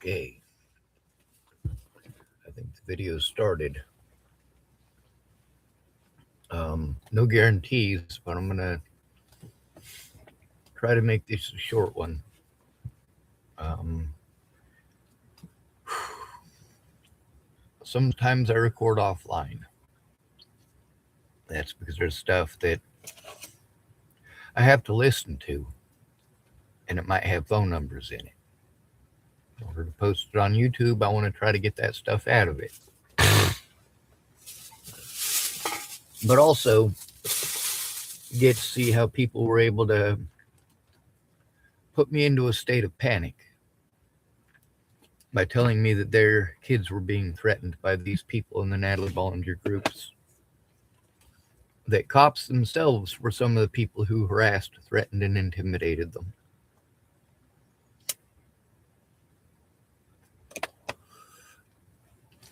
Okay, I think the video started. No guarantees, but I'm gonna try to make this a short one. Um, Sometimes I record offline. That's because there's stuff that I have to listen to, and it might have phone numbers in it. In order to post it on YouTube, I want to try to get that stuff out of it. But also get to see how people were able to put me into a state of panic by telling me that their kids were being threatened by these people in the NATALIE Bollinger groups. That cops themselves were some of the people who harassed, threatened, and intimidated them.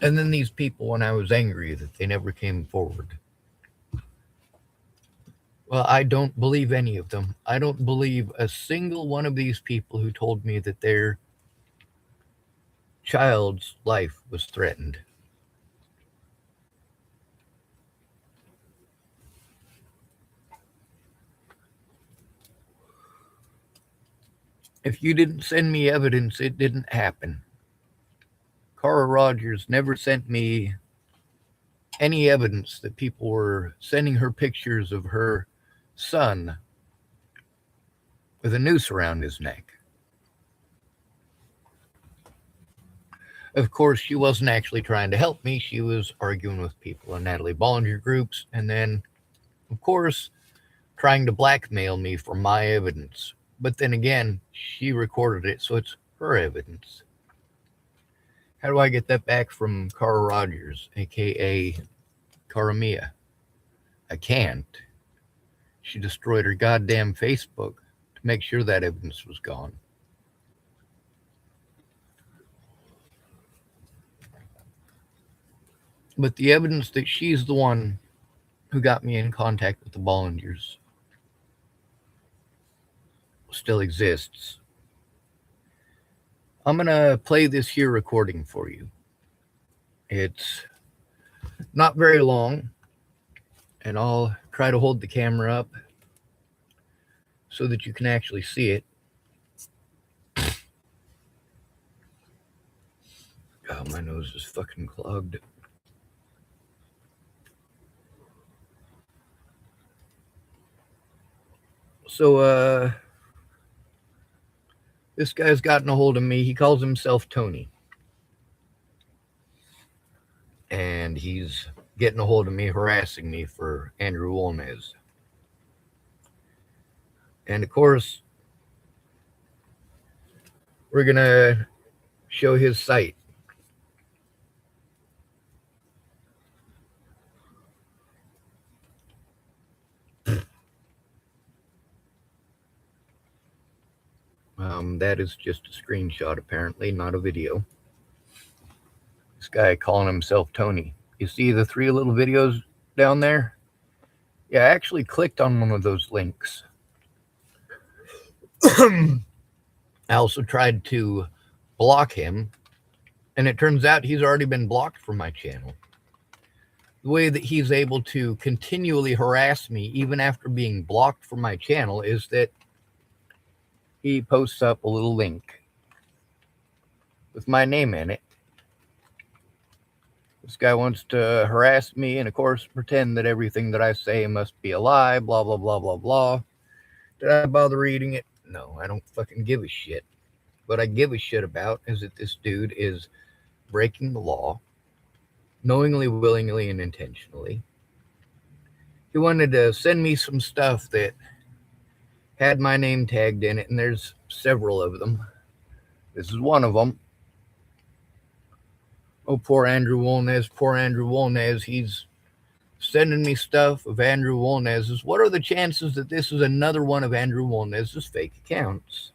And then these people, when I was angry that they never came forward. Well, I don't believe any of them. I don't believe a single one of these people who told me that their child's life was threatened. If you didn't send me evidence, it didn't happen. Cara Rogers never sent me any evidence that people were sending her pictures of her son with a noose around his neck. Of course, she wasn't actually trying to help me. She was arguing with people in NATALIE Bollinger groups, and then, of course, trying to blackmail me for my evidence. But then again, she recorded it, so it's her evidence. How do I get that back from Cara Rogers, aka Cara Mia? I can't. She destroyed her goddamn Facebook to make sure that evidence was gone. But the evidence that she's the one who got me in contact with the Bollingers still exists. I'm going to play this here recording for you. It's not very long, and I'll try to hold the camera up so that you can actually see it. Oh, my nose is fucking clogged. So, this guy's gotten a hold of me. He calls himself Tony. And he's getting a hold of me, harassing me for Andrew Wolnez. And of course, we're going to show his site. That is just a screenshot, apparently, not a video. This guy calling himself Tony. You see the three little videos down there? Yeah, I actually clicked on one of those links. I also tried to block him, and it turns out he's already been blocked from my channel. The way that he's able to continually harass me, even after being blocked from my channel, is that he posts up a little link with my name in it. This guy wants to harass me and, of course, pretend that everything that I say must be a lie, blah, blah, blah, blah, blah. Did I bother reading it? No, I don't fucking give a shit. What I give a shit about is that this dude is breaking the law, knowingly, willingly, and intentionally. He wanted to send me some stuff that had my name tagged in it, and there's several of them. This is one of them. Oh, poor Andrew Wolnez, poor Andrew Wolnez. He's sending me stuff of Andrew Wolnez's. What are the chances that this is another one of Andrew Wolnez's fake accounts?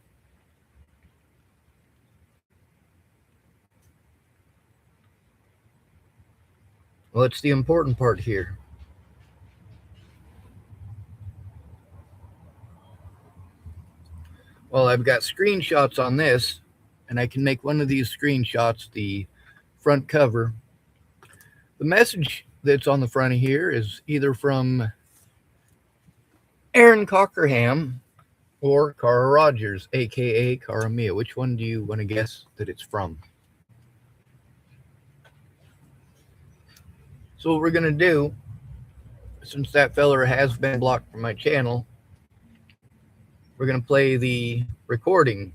Well, it's the important part here. Well, I've got screenshots on this and I can make one of these screenshots the front cover. The message that's on the front of here is either from Aaron Cockerham or Cara Rogers, aka Cara Mia. Which one do you want to guess that it's from? So what we're going to do, since that feller has been blocked from my channel, we're going to play the recording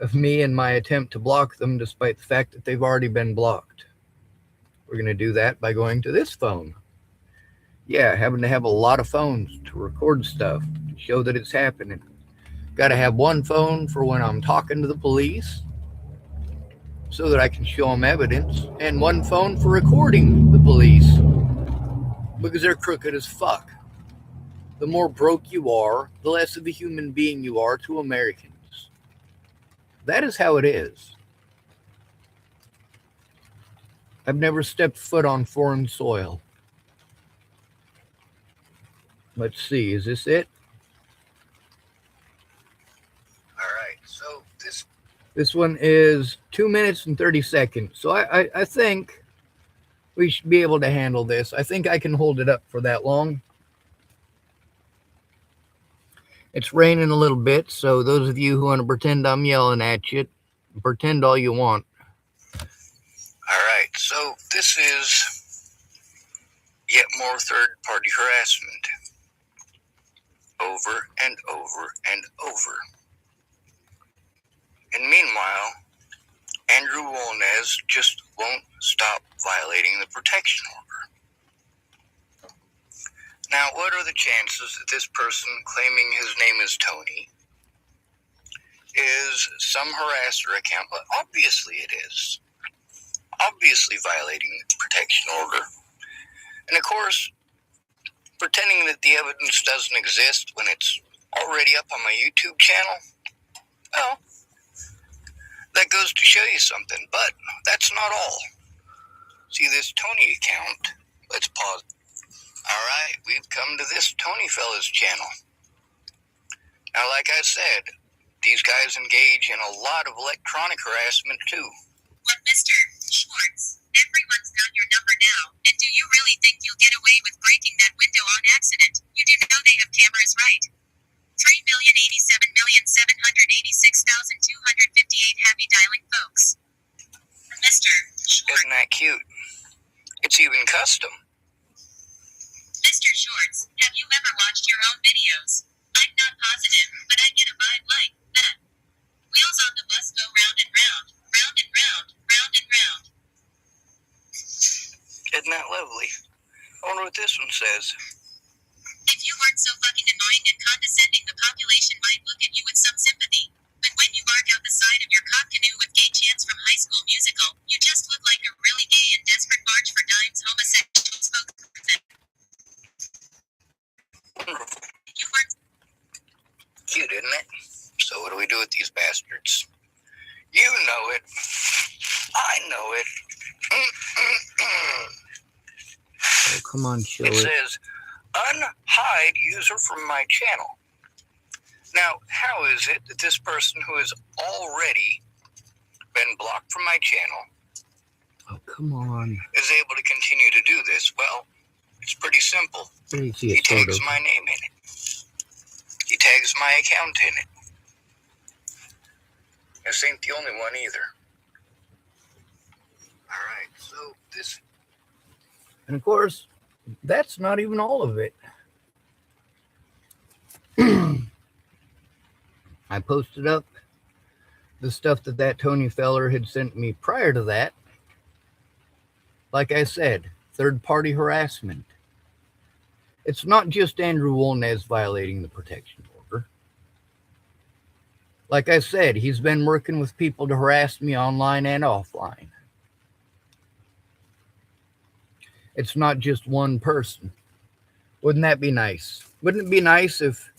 of me and my attempt to block them despite the fact that they've already been blocked. We're going to do that by going to this phone. Yeah, I happen to have a lot of phones to record stuff, to show that it's happening. Got to have one phone for when I'm talking to the police so that I can show them evidence, and one phone for recording the police because they're crooked as fuck. The more broke you are, the less of a human being you are to Americans. That is how it is. I've never stepped foot on foreign soil. Let's see, is this it? All right, so this one is 2 minutes and 30 seconds. So I think we should be able to handle this. I think I can hold it up for that long. It's raining a little bit, so those of you who want to pretend I'm yelling at you, pretend all you want. All right, so this is yet more third-party harassment. Over and over and over. And meanwhile, Andrew Wolnez just won't stop violating the protection order. Now, what are the chances that this person claiming his name is Tony is some harasser account? Well, obviously it is. Obviously violating the protection order. And of course, pretending that the evidence doesn't exist when it's already up on my YouTube channel, well, that goes to show you something, but that's not all. See this Tony account? Let's pause. All right, we've come to this Tony fella's channel. Now, like I said, these guys engage in a lot of electronic harassment too. Well, Mr. Schwartz, everyone's got your number now, and do you really think you'll get away with breaking that window on accident? You do know they have cameras, right? 3,087,786,258 happy dialing folks. Mr. Schwartz. Isn't that cute? It's even custom. Mr. Schwartz, have you ever watched your own videos? I'm not positive, but I get a vibe like that. Wheels on the bus go round and round, round and round, round and round. Isn't that lovely? I wonder what this one says. If you weren't so fucking annoying and condescending, the population might look at you with some sympathy. But when you bark out the side of your cock canoe with gay chants from High School Musical, you just look like a really gay and desperate March for Dimes homosexual spokesperson. Wonderful. You weren't Cute, isn't it? So what do we do with these bastards? You know it. I know it. Oh, come on, show it. It says, unhide user from my channel. Now, how is it that this person who has already been blocked from my channel come on. Is able to continue to do this? Well, it's pretty simple. He tags my name in it. He tags my account in it. This ain't the only one either. Alright, so this... And of course, that's not even all of it. I posted up the stuff that Tony feller had sent me prior to that. Like I said, third-party harassment. It's not just Andrew Wolnez violating the protection order. Like I said, he's been working with people to harass me online and offline. It's not just one person. Wouldn't that be nice? Wouldn't it be nice if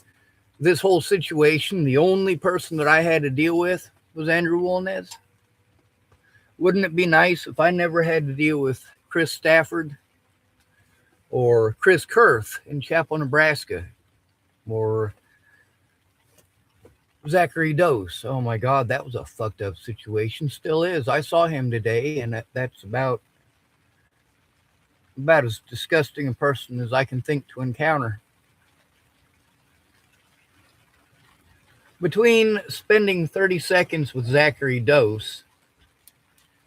this whole situation, the only person that I had to deal with was Andrew Wolnez? Wouldn't it be nice if I never had to deal with Chris Stafford or Chris Kurth in Chapel, Nebraska, or Zachary Dose. Oh my God, that was a fucked up situation. Still is. I saw him today, and that's about as disgusting a person as I can think to encounter. Between spending 30 seconds with Zachary Dose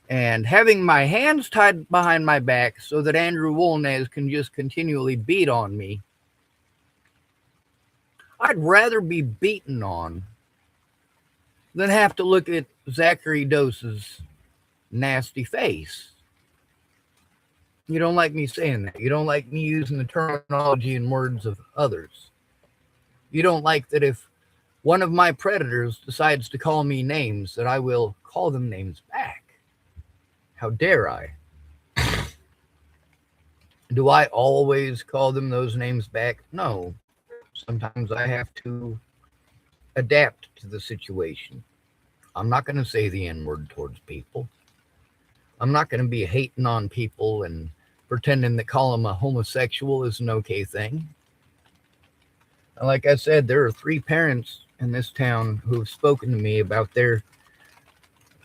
and having my hands tied behind my back so that Andrew Wolnez can just continually beat on me, I'd rather be beaten on than have to look at Zachary Dose's nasty face. You don't like me saying that. You don't like me using the terminology and words of others. You don't like that if one of my predators decides to call me names, that I will call them names back. How dare I? Do I always call them those names back? No. Sometimes I have to adapt to the situation. I'm not going to say the N word towards people. I'm not going to be hating on people and pretending that calling them a homosexual is an okay thing. And like I said, there are 3 parents in this town who have spoken to me about their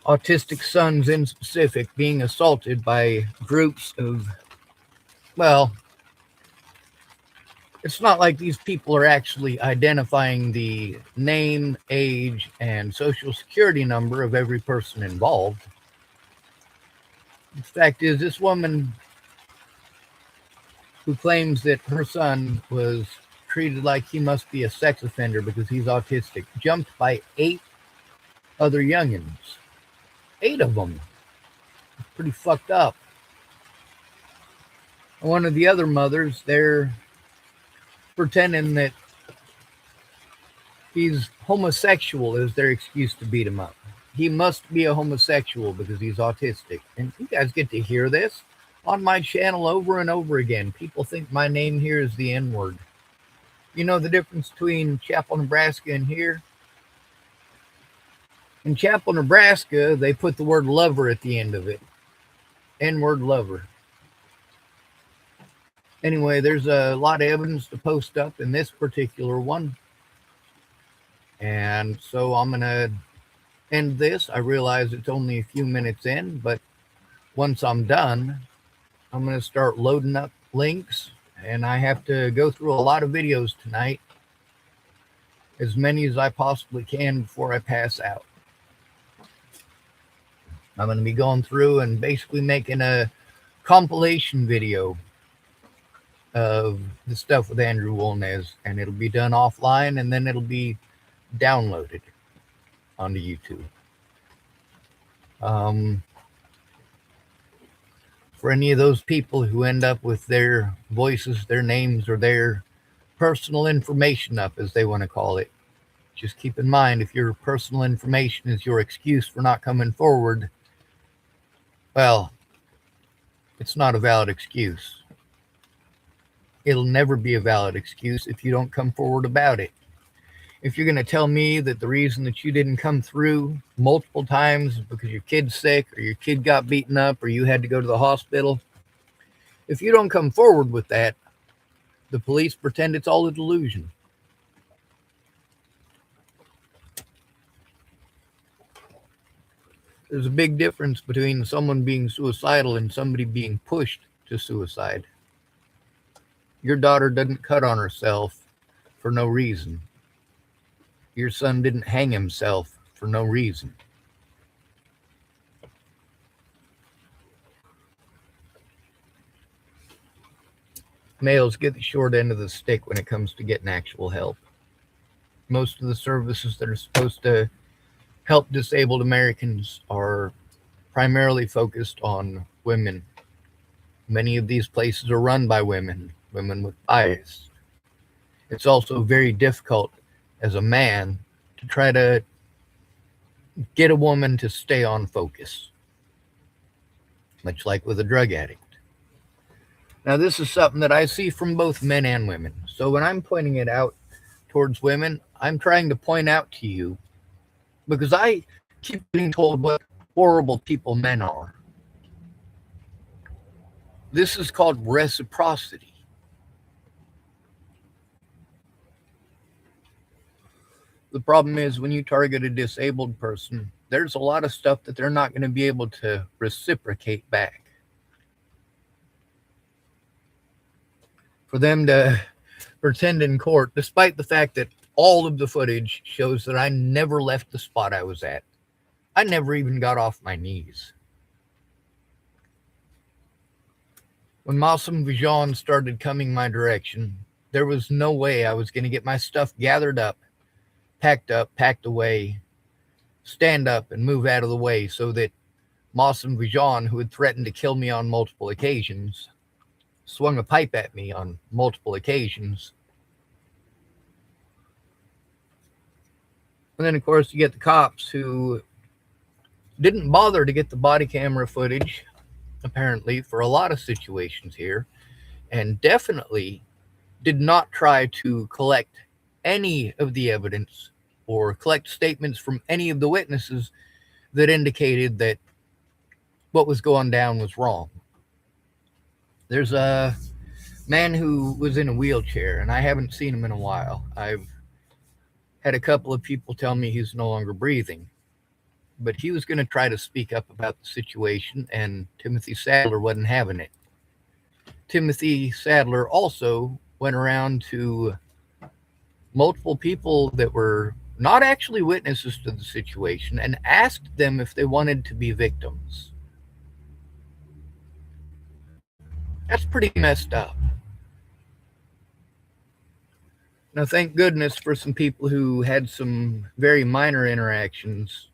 autistic sons in specific being assaulted by groups of, well, it's not like these people are actually identifying the name, age, and social security number of every person involved. The fact is, this woman who claims that her son was treated like he must be a sex offender because he's autistic jumped by 8 other youngins. 8 of them. It's pretty fucked up. And one of the other mothers, they're pretending that he's homosexual as their excuse to beat him up. He must be a homosexual because he's autistic. And you guys get to hear this on my channel over and over again. People think my name here is the N-word. You know the difference between Chapel, Nebraska and here? In Chapel, Nebraska, they put the word lover at the end of it. N-word lover. Anyway, there's a lot of evidence to post up in this particular one. And so I'm going to end this. I realize it's only a few minutes in, but once I'm done, I'm going to start loading up links. And I have to go through a lot of videos tonight. As many as I possibly can before I pass out. I'm going to be going through and basically making a compilation video of the stuff with Andrew Wolnez, and it'll be done offline, and then it'll be downloaded onto YouTube. For any of those people who end up with their voices, their names, or their personal information up, as they want to call it, just keep in mind, if your personal information is your excuse for not coming forward, well, it's not a valid excuse. It'll never be a valid excuse if you don't come forward about it. If you're going to tell me that the reason that you didn't come through multiple times is because your kid's sick or your kid got beaten up or you had to go to the hospital, if you don't come forward with that, the police pretend it's all a delusion. There's a big difference between someone being suicidal and somebody being pushed to suicide. Your daughter didn't cut on herself for no reason. Your son didn't hang himself for no reason. Males get the short end of the stick when it comes to getting actual help. Most of the services that are supposed to help disabled Americans are primarily focused on women. Many of these places are run by women with bias. It's also very difficult as a man to try to get a woman to stay on focus, much like with a drug addict. Now, this is something that I see from both men and women. So when I'm pointing it out towards women, I'm trying to point out to you, because I keep being told what horrible people men are. This is called reciprocity. The problem is when you target a disabled person, there's a lot of stuff that they're not going to be able to reciprocate back. For them to pretend in court, despite the fact that all of the footage shows that I never left the spot I was at. I never even got off my knees. When Massam Vijan started coming my direction, there was no way I was going to get my stuff gathered up, packed away, stand up and move out of the way so that Massam Vijan, who had threatened to kill me on multiple occasions, swung a pipe at me on multiple occasions. And then, of course, you get the cops who didn't bother to get the body camera footage, apparently, for a lot of situations here, and definitely did not try to collect any of the evidence or collect statements from any of the witnesses that indicated that what was going down was wrong. There's a man who was in a wheelchair, and I haven't seen him in a while. I've had a couple of people tell me he's no longer breathing. But he was going to try to speak up about the situation, and Timothy Sadler wasn't having it. Timothy Sadler also went around to multiple people that were not actually witnesses to the situation and asked them if they wanted to be victims. That's pretty messed up. Now, thank goodness for some people who had some very minor interactions,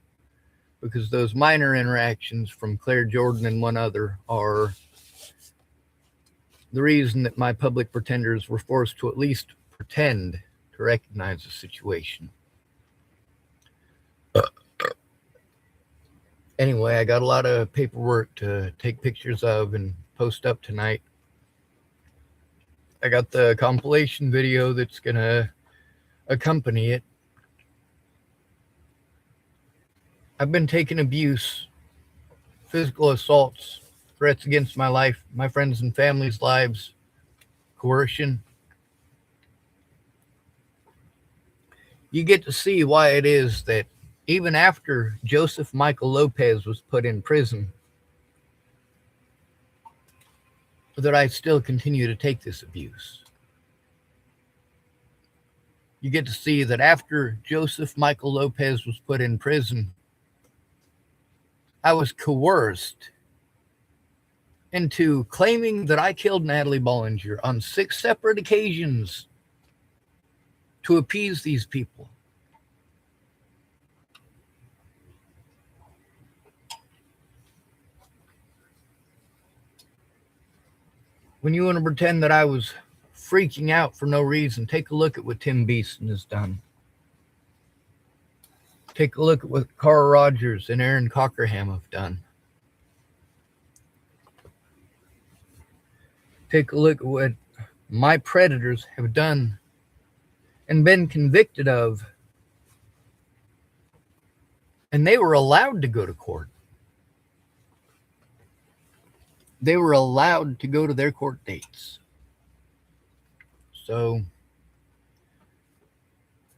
because those minor interactions from Claire Jordan and one other are the reason that my public pretenders were forced to at least pretend to recognize the situation. Anyway, I got a lot of paperwork to take pictures of and post up tonight. I got the compilation video that's going to accompany it. I've been taking abuse, physical assaults, threats against my life, my friends and family's lives, coercion. You get to see why it is that even after Joseph Michael Lopez was put in prison, that I still continue to take this abuse. You get to see that after Joseph Michael Lopez was put in prison, I was coerced into claiming that I killed NATALIE Bollinger on 6 separate occasions to appease these people. When you want to pretend that I was freaking out for no reason, take a look at what Tim Beeson has done. Take a look at what Carl Rogers and Aaron Cockerham have done. Take a look at what my predators have done and been convicted of. And they were allowed to go to court. They were allowed to go to their court dates. So,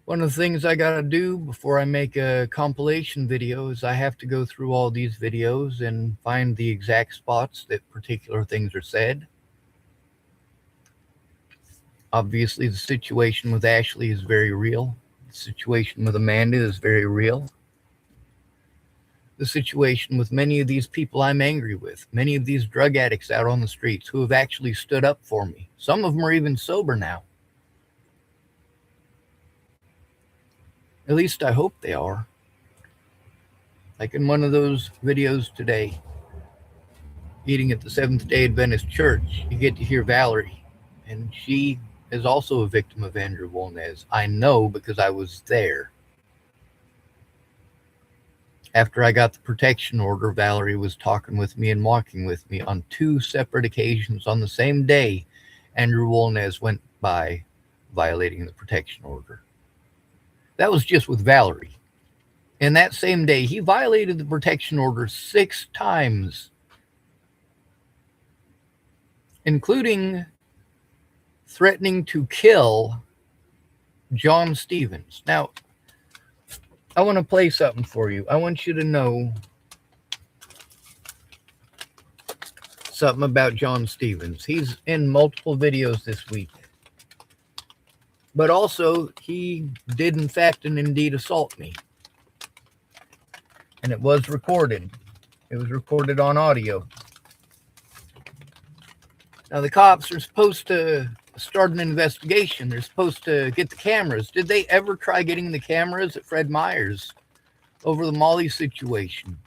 one of the things I got to do before I make a compilation video is I have to go through all these videos and find the exact spots that particular things are said. Obviously, the situation with Ashley is very real. The situation with Amanda is very real. The situation with many of these people I'm angry with, many of these drug addicts out on the streets who have actually stood up for me. Some of them are even sober now. At least I hope they are. Like in one of those videos today, eating at the Seventh-day Adventist Church, you get to hear Valerie, and she is also a victim of Andrew Wolnez. I know because I was there. After I got the protection order, Valerie was talking with me and walking with me on 2 separate occasions on the same day. Andrew Wolnez went by violating the protection order. That was just with Valerie. And that same day, he violated the protection order 6 times, including threatening to kill John Stevens. Now, I want to play something for you. I want you to know something about John Stevens. He's in multiple videos this week. But also, he did in fact and indeed assault me. And it was recorded. It was recorded on audio. Now, the cops are supposed to start an investigation. They're supposed to get the cameras. Did they ever try getting the cameras at Fred Meyer's over the Molly situation?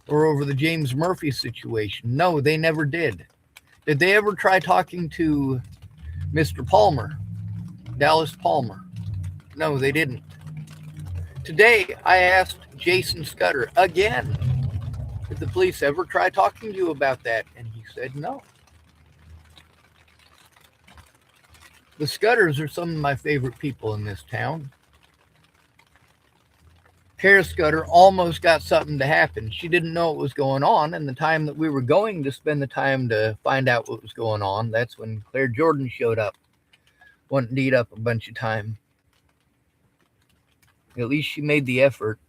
Or over the James Murphy situation? No, they never did. Did they ever try talking to Mr. Palmer, Dallas Palmer? No, they didn't. Today, I asked Jason Scudder again, did the police ever try talking to you about that? And he said no. The Scudders are some of my favorite people in this town. Kara Scudder almost got something to happen. She didn't know what was going on, and the time that we were going to spend the time to find out what was going on, that's when Claire Jordan showed up, wanting to eat up a bunch of time. At least she made the effort.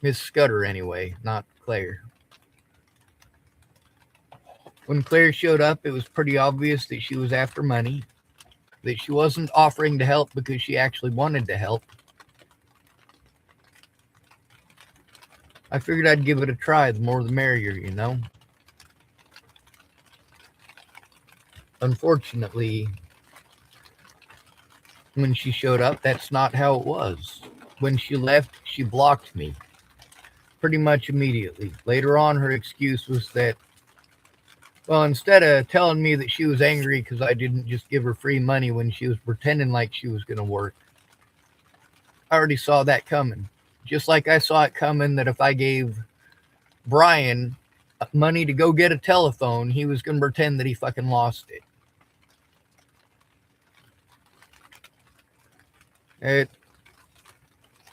Miss Scudder, anyway, not Claire. When Claire showed up, it was pretty obvious that she was after money, that she wasn't offering to help because she actually wanted to help. I figured I'd give it a try. The more the merrier, you know. Unfortunately, when she showed up, that's not how it was. When she left, she blocked me pretty much immediately. Later on, her excuse was that, well, instead of telling me that she was angry because I didn't just give her free money when she was pretending like she was going to work, I already saw that coming. Just like I saw it coming that if I gave Brian money to go get a telephone, he was going to pretend that he fucking lost it. It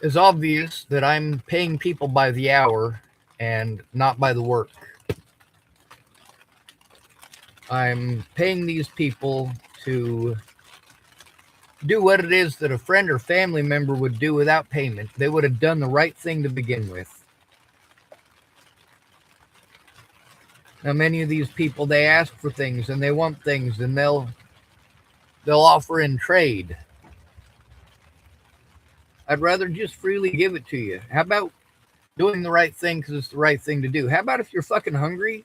is obvious that I'm paying people by the hour and not by the work. I'm paying these people to do what it is that a friend or family member would do without payment. They would have done the right thing to begin with. Now, many of these people, they ask for things and they want things and they'll offer in trade. I'd rather just freely give it to you. How about doing the right thing because it's the right thing to do? How about if you're fucking hungry,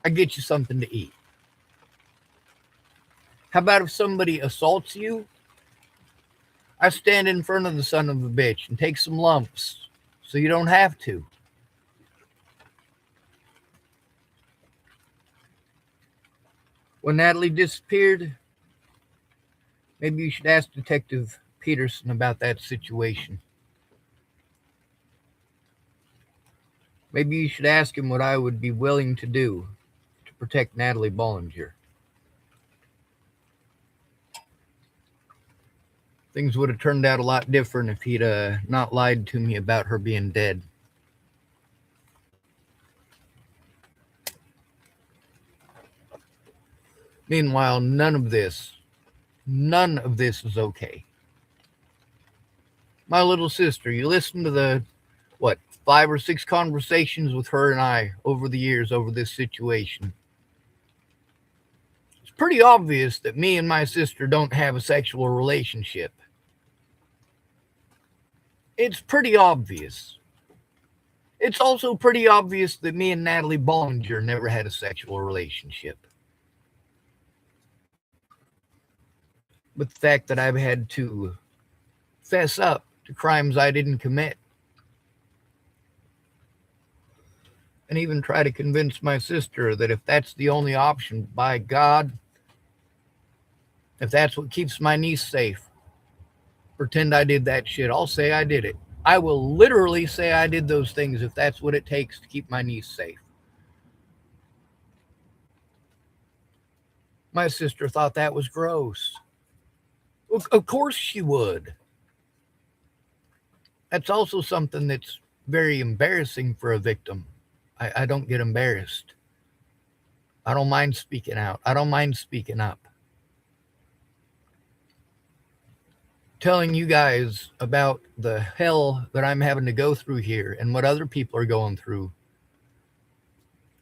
I get you something to eat? How about if somebody assaults you, I stand in front of the son of a bitch and take some lumps so you don't have to? When Natalie disappeared, maybe you should ask Detective Peterson about that situation. Maybe you should ask him what I would be willing to do to protect Natalie Bollinger. Things would have turned out a lot different if he'd not lied to me about her being dead. Meanwhile, none of this is okay. My little sister, you listen to the, 5 or 6 conversations with her and I over the years over this situation. It's pretty obvious that me and my sister don't have a sexual relationship. It's pretty obvious. It's also pretty obvious that me and Natalie Bollinger never had a sexual relationship. But the fact that I've had to fess up to crimes I didn't commit, and even try to convince my sister that if that's the only option, by God, if that's what keeps my niece safe, pretend I did that shit. I'll say I did it. I will literally say I did those things if that's what it takes to keep my niece safe. My sister thought that was gross. Of course she would. That's also something that's very embarrassing for a victim. I don't get embarrassed. I don't mind speaking out. I don't mind speaking up. telling you guys about the hell that I'm having to go through here and what other people are going through.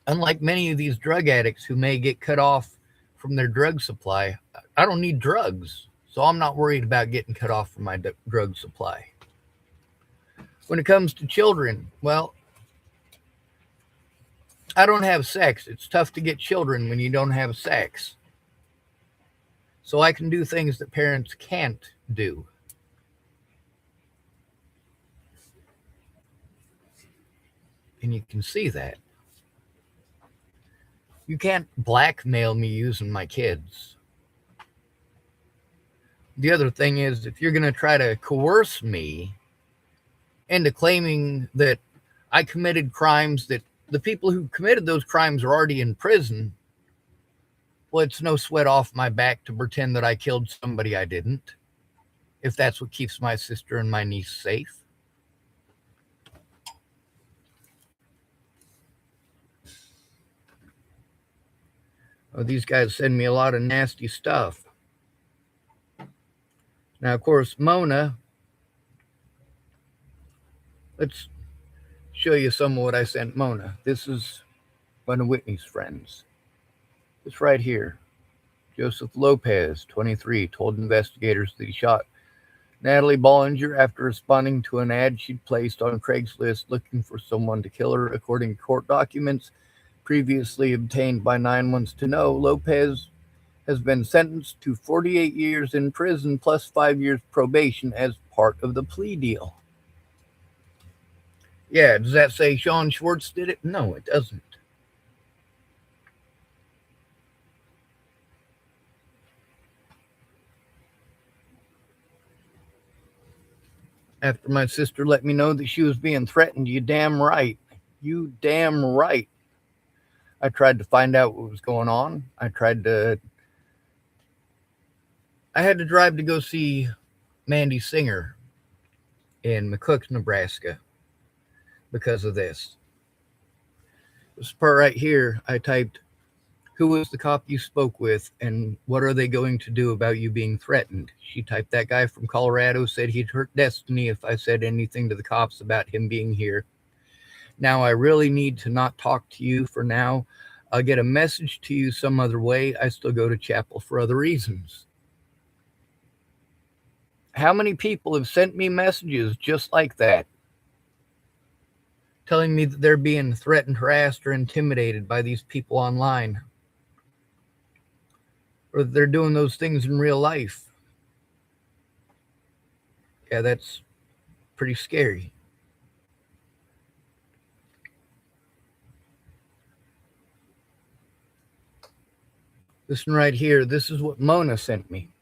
Unlike many of these drug addicts who may get cut off from their drug supply, I don't need drugs, so I'm not worried about getting cut off from my drug supply. When it comes to children, well, I don't have sex. It's tough to get children when you don't have sex. So I can do things that parents can't do. And you can see that. You can't blackmail me using my kids. The other thing is, if you're going to try to coerce me into claiming that I committed crimes, that the people who committed those crimes are already in prison, well, it's no sweat off my back to pretend that I killed somebody I didn't, if that's what keeps my sister and my niece safe. Oh, these guys send me a lot of nasty stuff. Now, of course, Mona, let's show you some of what I sent Mona. This is one of Whitney's friends. This right here. Joseph Lopez, 23, told investigators that he shot NATALIE Bollinger after responding to an ad she'd placed on Craigslist looking for someone to kill her. According to court documents previously obtained by 9 Months to Know, Lopez has been sentenced to 48 years in prison plus 5 years probation as part of the plea deal. Yeah, does that say Sean Schwartz did it? No, it doesn't. After my sister let me know that she was being threatened, you damn right. You damn right. I tried to find out what was going on. I had to drive to go see Mandy Singer in McCook, Nebraska because of this. This part right here, I typed, "Who was the cop you spoke with and what are they going to do about you being threatened?" She typed, "That guy from Colorado said he'd hurt Destiny if I said anything to the cops about him being here. Now I really need to not talk to you for now. I'll get a message to you some other way. I still go to chapel for other reasons." How many people have sent me messages just like that, telling me that they're being threatened, harassed, or intimidated by these people online, or that they're doing those things in real life? Yeah, that's pretty scary. This one right here, this is what Mona sent me.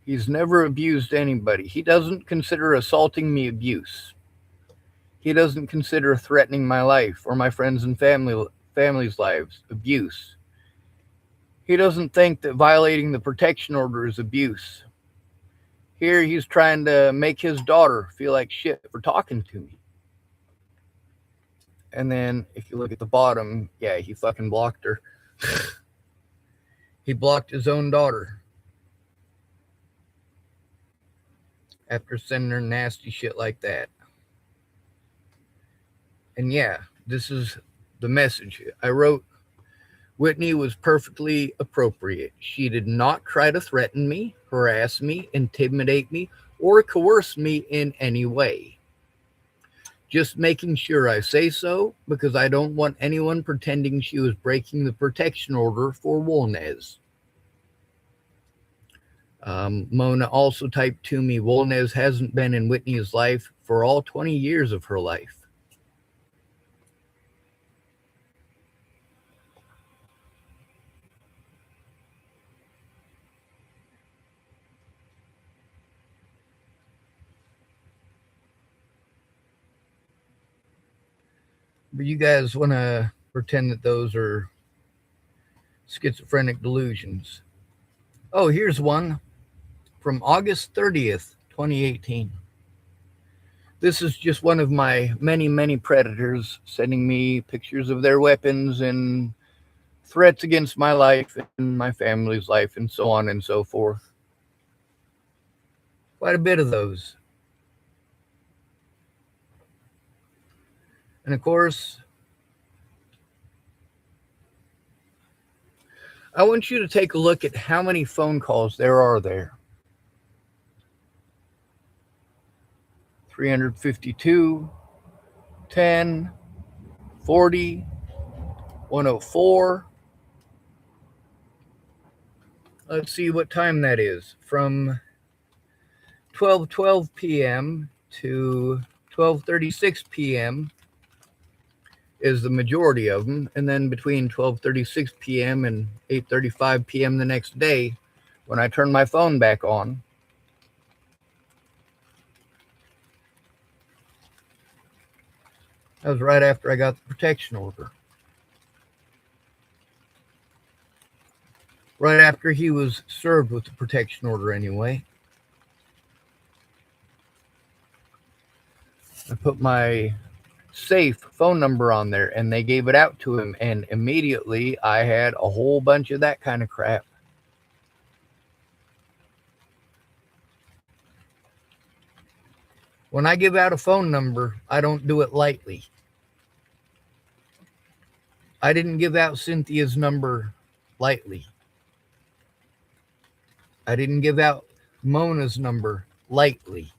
He's never abused anybody. He doesn't consider assaulting me abuse. He doesn't consider threatening my life or my friends and family's lives abuse. He doesn't think that violating the protection order is abuse. Here he's trying to make his daughter feel like shit for talking to me. And then if you look at the bottom, yeah, he fucking blocked her. He blocked his own daughter after sending her nasty shit like that. And yeah, this is the message I wrote. Whitney was perfectly appropriate. She did not try to threaten me, harass me, intimidate me, or coerce me in any way. Just making sure I say so because I don't want anyone pretending she was breaking the protection order for Wolnez. Mona also typed to me, Wolnez hasn't been in Whitney's life for all 20 years of her life. But you guys want to pretend that those are schizophrenic delusions. Oh, here's one from August 30th, 2018. This is just one of my many, many predators sending me pictures of their weapons and threats against my life and my family's life and so on and so forth. Quite a bit of those. And of course, I want you to take a look at how many phone calls there are there. 352, 10, 40, 104. Let's see what time that is. From 12:12 p.m. to 12:36 p.m. is the majority of them, and then between 12:36 p.m. and 8:35 p.m. the next day, when I turn my phone back on, that was right after I got the protection order. Right after he was served with the protection order, anyway. I put my safe phone number on there, and they gave it out to him, and immediately I had a whole bunch of that kind of crap. When I give out a phone number, I don't do it lightly. I didn't give out Cynthia's number lightly. I didn't give out Mona's number lightly.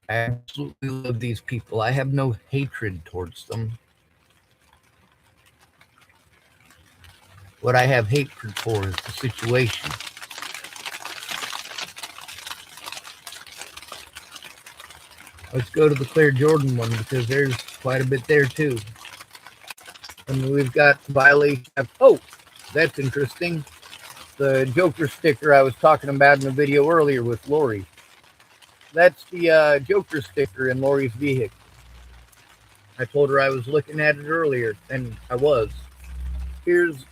I absolutely love these people. I have no hatred towards them. What I have hatred for is the situation. Let's go to the Claire Jordan one because there's quite a bit there too. And we've got violation. Oh, that's interesting. The Joker sticker I was talking about in the video earlier with Lori. That's the Joker sticker in Lori's vehicle. I told her I was looking at it earlier, and I was. Here's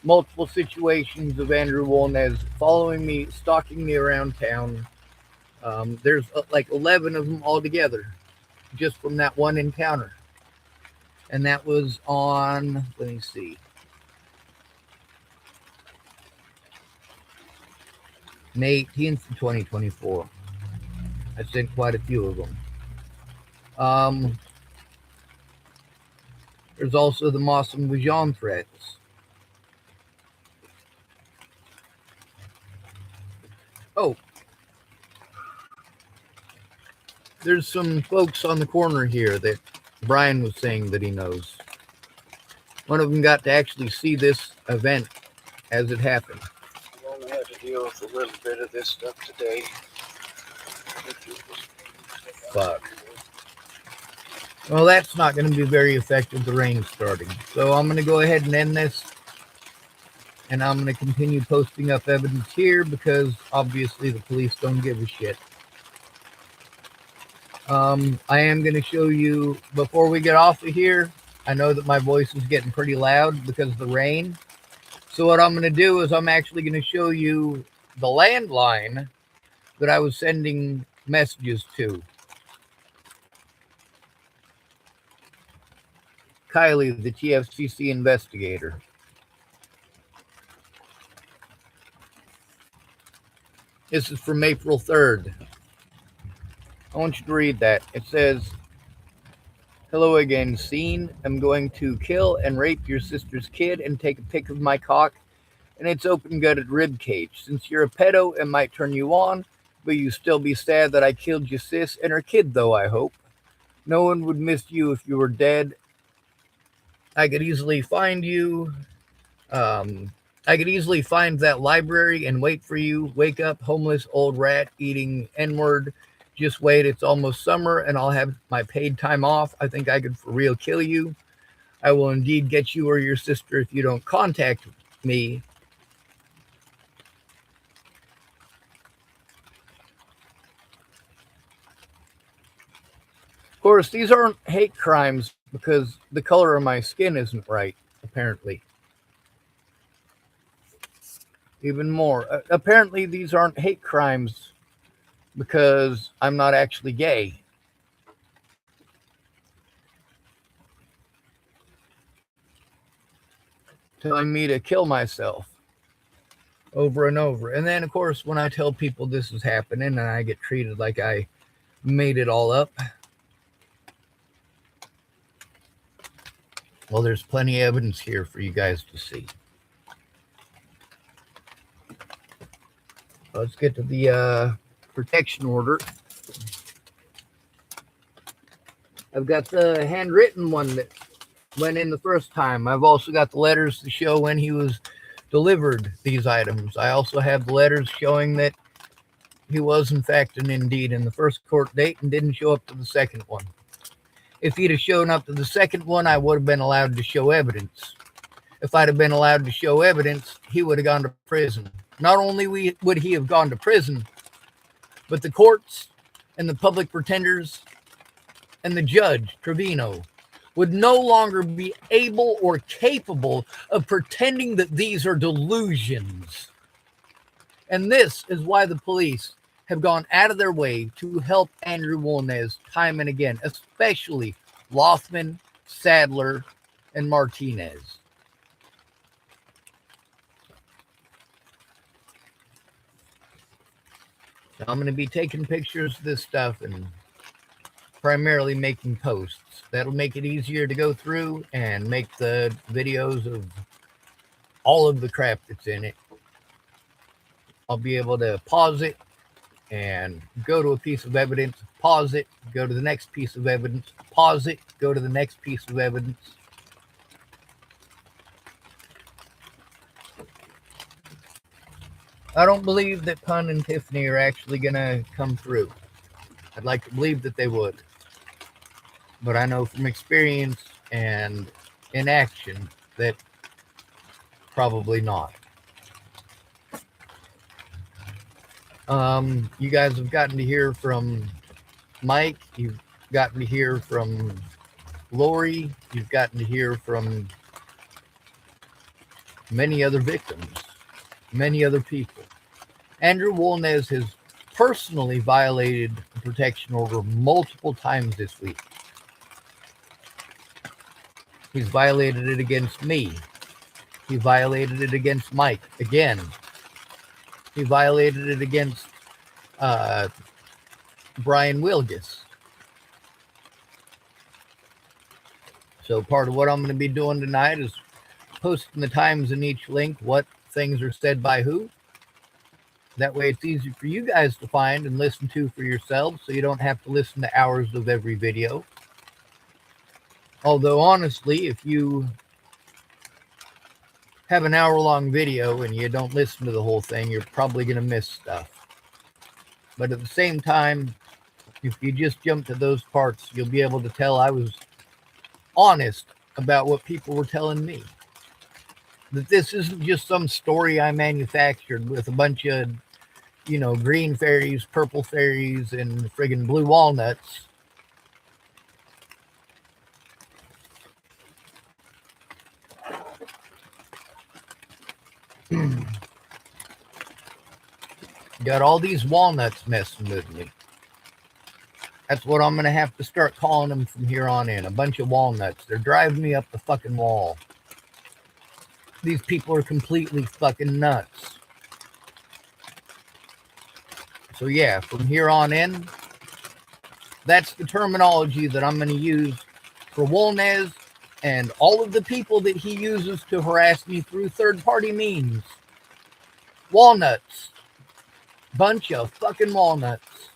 multiple situations of Andrew Wolnez following me, stalking me around town. There's like 11 of them altogether, just from that one encounter. And that was on, let me see, May 18th, 2024. I sent quite a few of them. There's also the Moss and Vajon threats. Oh, there's some folks on the corner here that Brian was saying that he knows. One of them got to actually see this event as it happened. We only had to deal with a little bit of this stuff today. Fuck. Well, that's not going to be very effective, the rain starting. So I'm going to go ahead and end this. And I'm going to continue posting up evidence here because obviously the police don't give a shit. I am going to show you, before we get off of here, I know that my voice is getting pretty loud because of the rain. So what I'm going to do is I'm actually going to show you the landline that I was sending messages to. Kylie, the TFCC investigator. This is from April 3rd. I want you to read that. It says, "Hello again, Scene. I'm going to kill and rape your sister's kid and take a pic of my cock and its open-gutted rib cage. Since you're a pedo, it might turn you on, but you still be sad that I killed your sis and her kid, though, I hope. No one would miss you if you were dead. I could easily find you. I could easily find that library and wait for you. Wake up, homeless old rat eating N-word. Just wait, it's almost summer and I'll have my paid time off. I think I could for real kill you. I will indeed get you or your sister if you don't contact me. Of course, these aren't hate crimes because the color of my skin isn't right, apparently. Even more. Apparently, these aren't hate crimes because I'm not actually gay. Telling me to kill myself over and over. And then, of course, when I tell people this is happening and I get treated like I made it all up, well, there's plenty of evidence here for you guys to see. Let's get to the protection order. I've got the handwritten one that went in the first time. I've also got the letters to show when he was delivered these items. I also have the letters showing that he was in fact and indeed in the first court date and didn't show up to the second one. If he'd have shown up to the second one, I would have been allowed to show evidence. If I'd have been allowed to show evidence, he would have gone to prison. Not only would he have gone to prison, but the courts and the public pretenders and the judge, Trevino, would no longer be able or capable of pretending that these are delusions. And this is why the police have gone out of their way to help Andrew Wolnez time and again, especially Lothman, Sadler, and Martinez. So I'm going to be taking pictures of this stuff and primarily making posts. That'll make it easier to go through and make the videos of all of the crap that's in it. I'll be able to pause it and go to a piece of evidence, pause it, go to the next piece of evidence, pause it, go to the next piece of evidence. I don't believe that Pun and Tiffany are actually going to come through. I'd like to believe that they would. But I know from experience and inaction that probably not. You guys have gotten to hear from Mike. You've gotten to hear from Lori. You've gotten to hear from many other victims, many other people. Andrew Wolnez has personally violated the protection order multiple times this week. He's violated it against me. He violated it against Mike again. He violated it against Brian Wilgus. So part of what I'm going to be doing tonight is posting the times in each link, what things are said by who. That way it's easy for you guys to find and listen to for yourselves, so you don't have to listen to hours of every video. Although, honestly, if you have an hour-long video and you don't listen to the whole thing, you're probably going to miss stuff. But at the same time, if you just jump to those parts, you'll be able to tell I was honest about what people were telling me. That this isn't just some story I manufactured with a bunch of, green fairies, purple fairies, and friggin' blue walnuts. Got all these walnuts messing with me. That's what I'm going to have to start calling them from here on in. A bunch of walnuts. They're driving me up the fucking wall. These people are completely fucking nuts. So yeah, from here on in, that's the terminology that I'm going to use for Wolnez and all of the people that he uses to harass me through third-party means. Walnuts. Bunch of fucking walnuts.